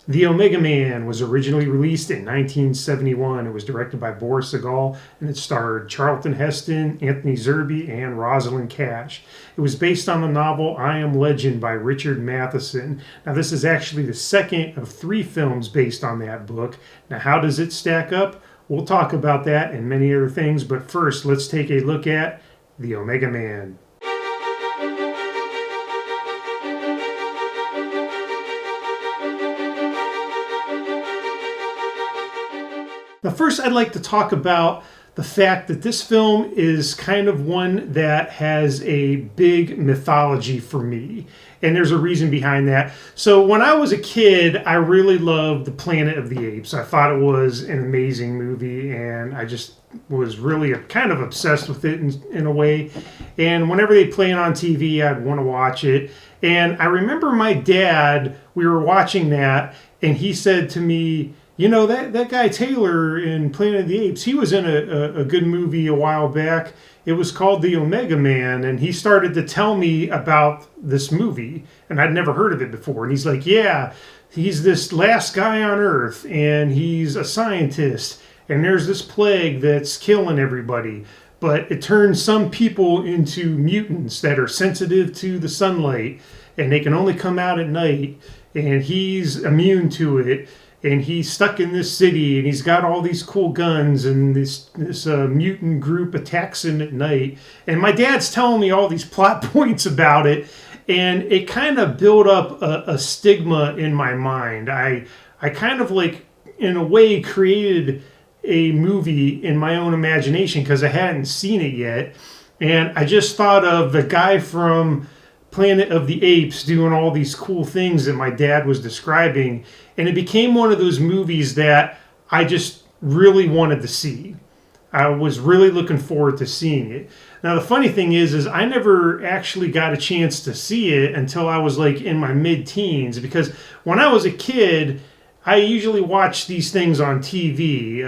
The Omega Man was originally released in 1971. It was directed by Boris Sagal, and it starred Charlton Heston, Anthony Zerbe, and Rosalind Cash. It was based on the novel I Am Legend by Richard Matheson. Now, this is actually the second of 3 films based on that book. Now, how does it stack up? We'll talk about that and many other things, but first, let's take a look at The Omega Man. Now, first, I'd like to talk about the fact that this film is kind of one that has a big mythology for me. And there's a reason behind that. So when I was a kid, I really loved The Planet of the Apes. I thought it was an amazing movie, and I just was really kind of obsessed with it in a way. And whenever they play it on TV, I'd want to watch it. And I remember my dad, we were watching that, and he said to me, you know, that guy Taylor in Planet of the Apes, he was in a good movie a while back. It was called The Omega Man, and he started to tell me about this movie, and I'd never heard of it before. And he's like, yeah, he's this last guy on Earth, and he's a scientist, and there's this plague that's killing everybody. But it turns some people into mutants that are sensitive to the sunlight, and they can only come out at night, and he's immune to it. And he's stuck in this city, and he's got all these cool guns, and this mutant group attacks him at night. And my dad's telling me all these plot points about it, and it kind of built up a stigma in my mind. I kind of like, in a way, created a movie in my own imagination because I hadn't seen it yet. And I just thought of the guy from Planet of the Apes doing all these cool things that my dad was describing, and it became one of those movies that I just really wanted to see. I was really looking forward to seeing it. Now, the funny thing is I never actually got a chance to see it until I was like in my mid-teens, because when I was a kid, I usually watched these things on TV.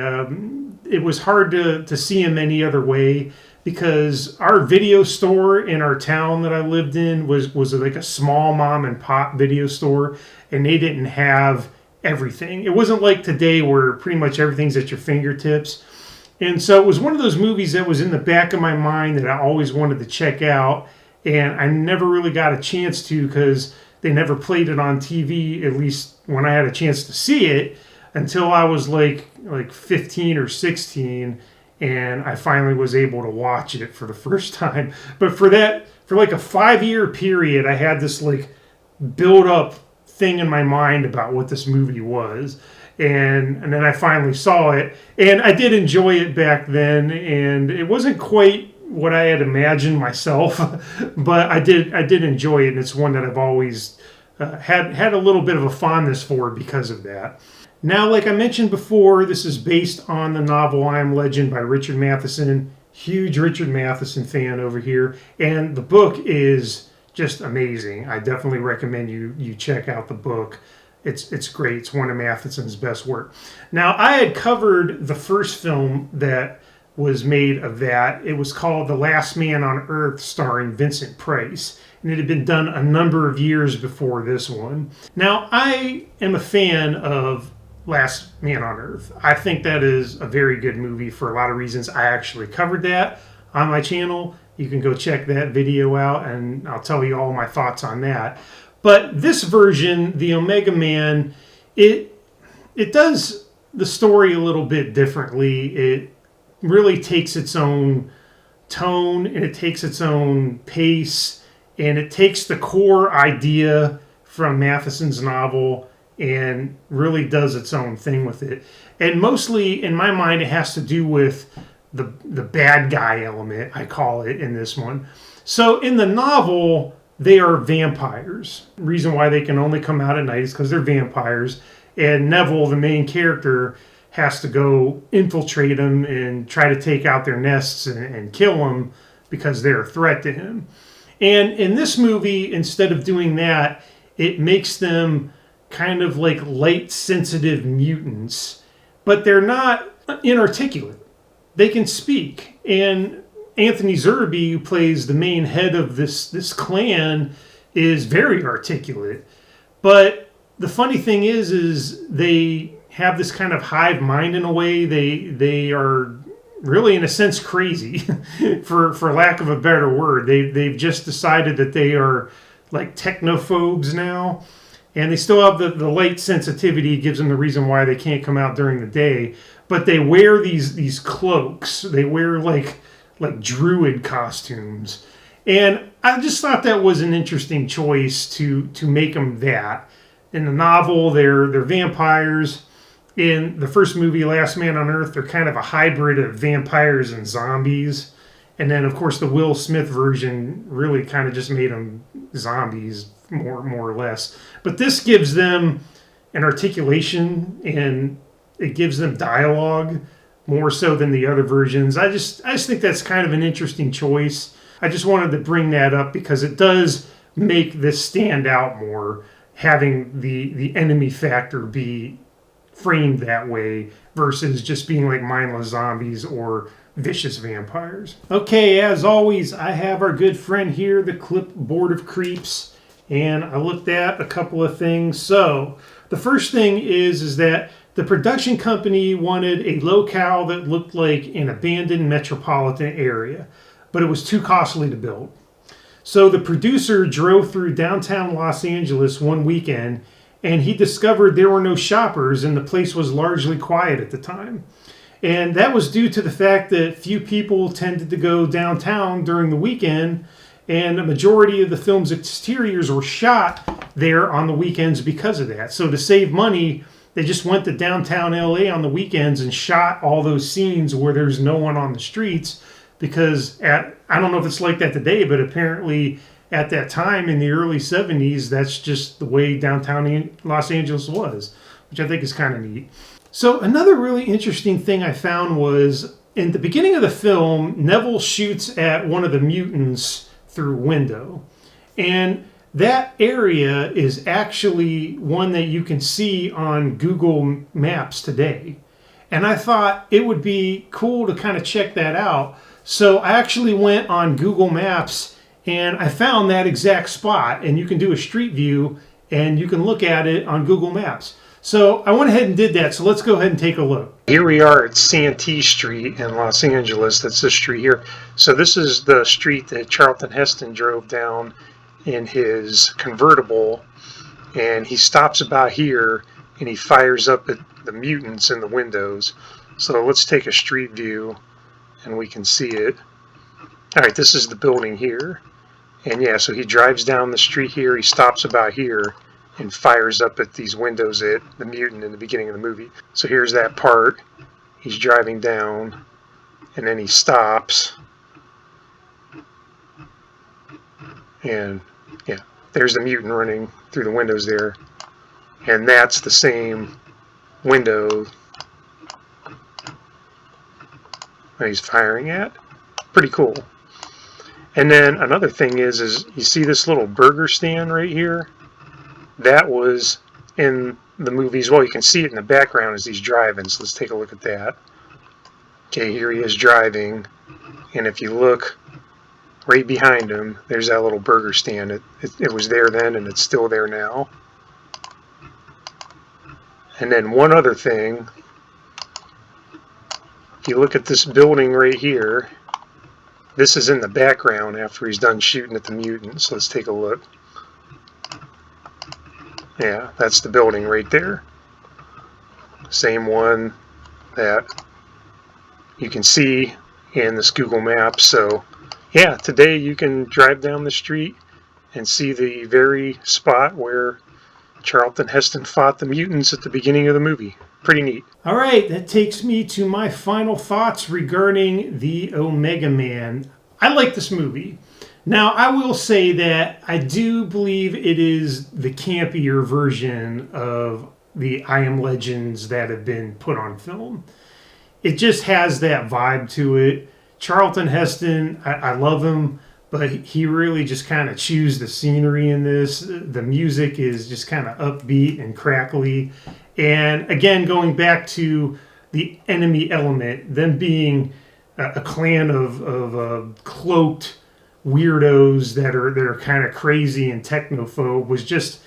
It was hard to see them any other way, because our video store in our town that I lived in was like a small mom and pop video store, and they didn't have everything. It wasn't like today where pretty much everything's at your fingertips. And so it was one of those movies that was in the back of my mind that I always wanted to check out, and I never really got a chance to because they never played it on TV, at least when I had a chance to see it, until I was like 15 or 16. And I finally was able to watch it for the first time. But for like a 5-year period, I had this like build up thing in my mind about what this movie was. And then I finally saw it. And I did enjoy it back then. And it wasn't quite what I had imagined myself. But I did enjoy it. And it's one that I've always had a little bit of a fondness for because of that. Now, like I mentioned before, this is based on the novel I Am Legend by Richard Matheson. Huge Richard Matheson fan over here. And the book is just amazing. I definitely recommend you check out the book. It's great. It's one of Matheson's best work. Now, I had covered the first film that was made of that. It was called The Last Man on Earth, starring Vincent Price. And it had been done a number of years before this one. Now, I am a fan of Last Man on Earth. I think that is a very good movie for a lot of reasons. I actually covered that on my channel. You can go check that video out, and I'll tell you all my thoughts on that. But this version, The Omega Man, it does the story a little bit differently. It really takes its own tone, and it takes its own pace, and it takes the core idea from Matheson's novel and really does its own thing with it. And mostly, in my mind, it has to do with the bad guy element, I call it, in this one. So in the novel, they are vampires. The reason why they can only come out at night is because they're vampires. And Neville, the main character, has to go infiltrate them and try to take out their nests and kill them because they're a threat to him. And in this movie, instead of doing that, it makes them kind of like light sensitive mutants, but they're not inarticulate. They can speak. And Anthony Zerbe, who plays the main head of this clan, is very articulate. But the funny thing is they have this kind of hive mind in a way. They are really, in a sense, crazy, for lack of a better word. They've just decided that they are like technophobes now, and they still have the light sensitivity. Gives them the reason why they can't come out during the day, but they wear these cloaks. They wear like druid costumes, and I just thought that was an interesting choice to make them that. In the novel, they're vampires. In the first movie, Last Man on Earth, they're kind of a hybrid of vampires and zombies. And then, of course, the Will Smith version really kind of just made them zombies, more or less. But this gives them an articulation, and it gives them dialogue more so than the other versions. I just think that's kind of an interesting choice. I just wanted to bring that up because it does make this stand out more, having the enemy factor be framed that way versus just being like mindless zombies or vicious vampires. Okay, as always, I have our good friend here, the Clipboard of Creeps, and I looked at a couple of things. So the first thing is that the production company wanted a locale that looked like an abandoned metropolitan area, but it was too costly to build. So the producer drove through downtown Los Angeles one weekend, and he discovered there were no shoppers and the place was largely quiet at the time. And that was due to the fact that few people tended to go downtown during the weekend, and a majority of the film's exteriors were shot there on the weekends because of that. So to save money, they just went to downtown LA on the weekends and shot all those scenes where there's no one on the streets, because I don't know if it's like that today, but apparently at that time in the early 70s, that's just the way downtown Los Angeles was, which I think is kind of neat. So another really interesting thing I found was in the beginning of the film, Neville shoots at one of the mutants through a window. And that area is actually one that you can see on Google Maps today. And I thought it would be cool to kind of check that out. So I actually went on Google Maps and I found that exact spot, and you can do a street view and you can look at it on Google Maps. So I went ahead and did that. So let's go ahead and take a look. Here we are at Santee Street in Los Angeles. That's this street here. So this is the street that Charlton Heston drove down in his convertible, and he stops about here and he fires up at the mutants in the windows. So let's take a street view and we can see it. All right, this is the building here. And yeah, so he drives down the street here, he stops about here, and fires up at these windows at the mutant in the beginning of the movie. So here's that part. He's driving down, and then he stops. And yeah, there's the mutant running through the windows there. And that's the same window that he's firing at. Pretty cool. And then another thing is you see this little burger stand right here? That was in the movie as well. You can see it in the background as he's driving, so let's take a look at that. Okay, here he is driving, and if you look right behind him, there's that little burger stand. It was there then, and it's still there now. And then one other thing, if you look at this building right here, this is in the background after he's done shooting at the mutants. So let's take a look. Yeah, that's the building right there. Same one that you can see in this Google Maps. So yeah, today you can drive down the street and see the very spot where Charlton Heston fought the mutants at the beginning of the movie. Pretty neat. All right, that takes me to my final thoughts regarding the Omega Man. I like this movie. Now, I will say that I do believe it is the campier version of the I Am Legends that have been put on film. It just has that vibe to it. Charlton Heston, I love him, but he really just kind of chews the scenery in this. The music is just kind of upbeat and crackly. And again, going back to the enemy element, them being a clan of cloaked weirdos that are kind of crazy and technophobe, was just,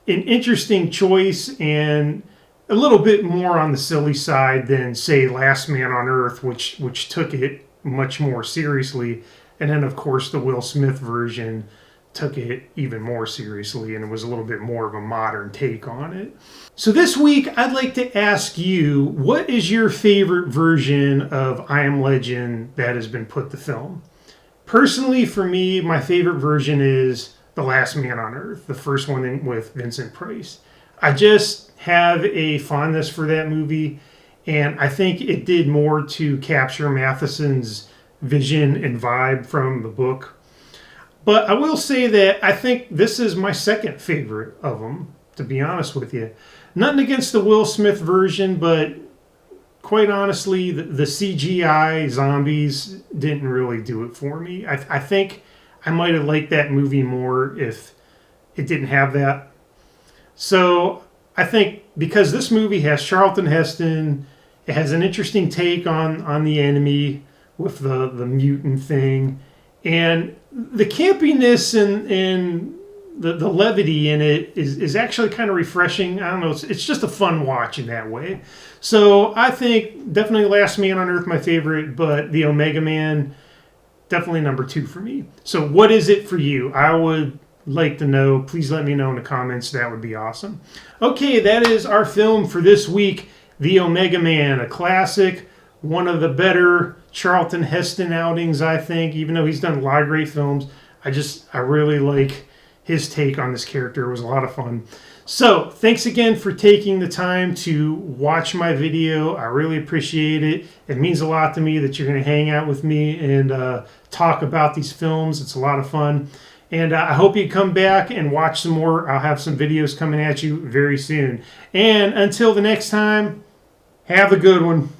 an interesting choice and a little bit more on the silly side than, say, Last Man on Earth, which took it much more seriously. And then, of course, the Will Smith version took it even more seriously, and it was a little bit more of a modern take on it. So this week, I'd like to ask you, what is your favorite version of I Am Legend that has been put to film? Personally, for me, my favorite version is The Last Man on Earth, the first one with Vincent Price. I just have a fondness for that movie, and I think it did more to capture Matheson's vision and vibe from the book. But I will say that I think this is my second favorite of them, to be honest with you. Nothing against the Will Smith version, but quite honestly, the CGI zombies didn't really do it for me. I think I might have liked that movie more if it didn't have that. So I think because this movie has Charlton Heston, it has an interesting take on the enemy with the mutant thing, and the campiness and the levity in it is actually kind of refreshing. I don't know, it's just a fun watch in that way. So I think definitely Last Man on Earth my favorite, but the Omega Man definitely number 2 for me. So what is it for you? I would like to know. Please let me know in the comments. That would be awesome. Okay, that is our film for this week, The Omega Man, a classic, one of the better Charlton Heston outings, I think, even though he's done a lot of great films. I really like his take on this character. It was a lot of fun. So thanks again for taking the time to watch my video. I really appreciate it. It means a lot to me that you're going to hang out with me and talk about these films. It's a lot of fun. And I hope you come back and watch some more. I'll have some videos coming at you very soon. And until the next time, have a good one.